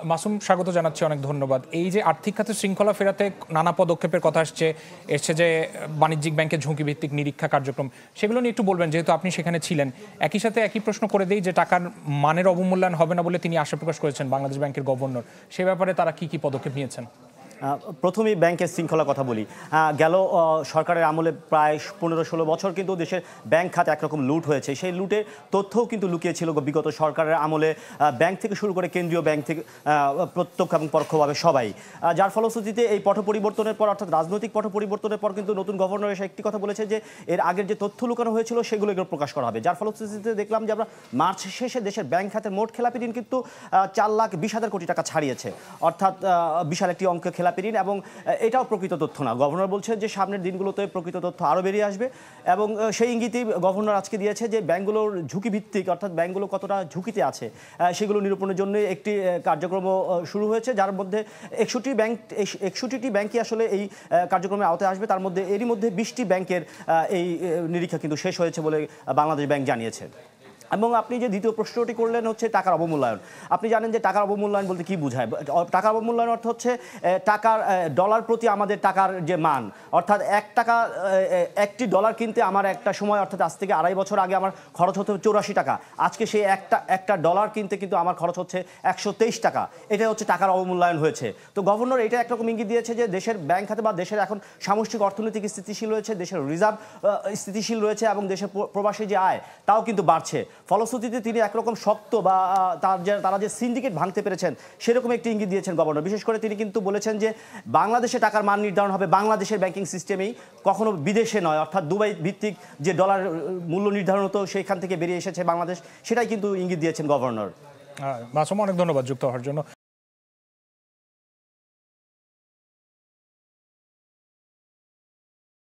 মাসুম, স্বাগত জানাচ্ছি, অনেক ধন্যবাদ। এই যে আর্থিক খাতে শৃঙ্খলা ফেরাতে নানা পদক্ষেপের কথা এসছে যে বাণিজ্যিক ব্যাংকের ঝুঁকি ভিত্তিক নিরীক্ষা কার্যক্রম, সেগুলো নিয়ে একটু বলবেন, যেহেতু আপনি সেখানে ছিলেন। একই সাথে একই প্রশ্ন করে দেই যে টাকার মানের অবমূল্যায়ন হবে না বলে তিনি আশা প্রকাশ করেছেন বাংলাদেশ ব্যাংকের গভর্নর, সে ব্যাপারে তারা কি কি পদক্ষেপ নিয়েছেন? প্রথমেই ব্যাংকের শৃঙ্খলার কথা বলি। গেল সরকারের আমলে প্রায় 15-16 বছর কিন্তু দেশের ব্যাংক খাতে একরকম লুট হয়েছে। সেই লুটের তথ্যও কিন্তু লুকিয়েছিল বিগত সরকারের আমলে, ব্যাংক থেকে শুরু করে কেন্দ্রীয় ব্যাংক থেকে প্রত্যক্ষ এবং পরোক্ষভাবে সবাই। যার ফলশ্রুতিতে এই পট পরিবর্তনের পর, অর্থাৎ রাজনৈতিক পট পরিবর্তনের পর কিন্তু নতুন গভর্নর এসে একটি কথা বলেছে যে এর আগের যে তথ্য লুকানো হয়েছিল সেগুলো এগুলো প্রকাশ করা হবে। যার ফলশ্রুতিতে দেখলাম যে আমরা মার্চ শেষে দেশের ব্যাংক খাতের মোট খেলাপি ঋণ কিন্তু 4,20,000 কোটি টাকা ছাড়িয়েছে, অর্থাৎ বিশাল একটি অঙ্ক খেলাপি ঋণ। এবং এটাও প্রকৃত তথ্য না। গভর্নর বলছেন যে সামনের দিনগুলোতে প্রকৃত তথ্য আরও বেরিয়ে আসবে এবং সেই ইঙ্গিতই গভর্নর আজকে দিয়েছে যে ব্যাংকগুলোর ঝুঁকি ভিত্তিক, অর্থাৎ ব্যাংকগুলো কতটা ঝুঁকিতে আছে সেগুলো নিরূপণের জন্য একটি কার্যক্রম শুরু হয়েছে, যার মধ্যে 61টি ব্যাংকই আসলে এই কার্যক্রমের আওতায় আসবে। তার মধ্যে এরই মধ্যে 20টি ব্যাংকের এই নিরীক্ষা কিন্তু শেষ হয়েছে বলে বাংলাদেশ ব্যাংক জানিয়েছে। এবং আপনি যে দ্বিতীয় প্রশ্নটি করলেন হচ্ছে টাকার অবমূল্যায়ন। আপনি জানেন যে টাকার অবমূল্যায়ন বলতে কী বোঝায়? টাকার অবমূল্যায়ন অর্থ হচ্ছে টাকার ডলার প্রতি আমাদের টাকার যে মান, অর্থাৎ একটি ডলার কিনতে আমার একটা সময়, অর্থাৎ আজ থেকে 2.5 বছর আগে আমার খরচ হতো 84 টাকা, আজকে সেই একটা ডলার কিনতে কিন্তু আমার খরচ হচ্ছে 123 টাকা। এটা হচ্ছে টাকার অবমূল্যায়ন হয়েছে। তো গভর্নর এটা একরকম ইঙ্গিত দিয়েছে যে দেশের ব্যাংক খাতে বা দেশের এখন সামষ্টিক অর্থনৈতিক স্থিতিশীল রয়েছে, দেশের রিজার্ভ স্থিতিশীল রয়েছে এবং দেশের প্রবাসী যে আয় তাও কিন্তু বাড়ছে। ফলশ্রুতিতে তিনি একরকম শক্ত বা তারা যে সিন্ডিকেট ভাঙতে পেরেছেন সেরকম একটি ইঙ্গিত দিয়েছেন গভর্নর। বিশেষ করে তিনি কিন্তু বলেছেন যে বাংলাদেশে টাকার মান নির্ধারণ হবে বাংলাদেশের ব্যাংকিং সিস্টেমেই, কখনো বিদেশে নয়। অর্থাৎ দুবাই ভিত্তিক যে ডলার মূল্য নির্ধারণ হতো সেইখান থেকে বেরিয়ে এসেছে বাংলাদেশ, সেটাই কিন্তু ইঙ্গিত দিয়েছেন গভর্নর। মাসুম, অনেক ধন্যবাদ যুক্ত হওয়ার জন্য।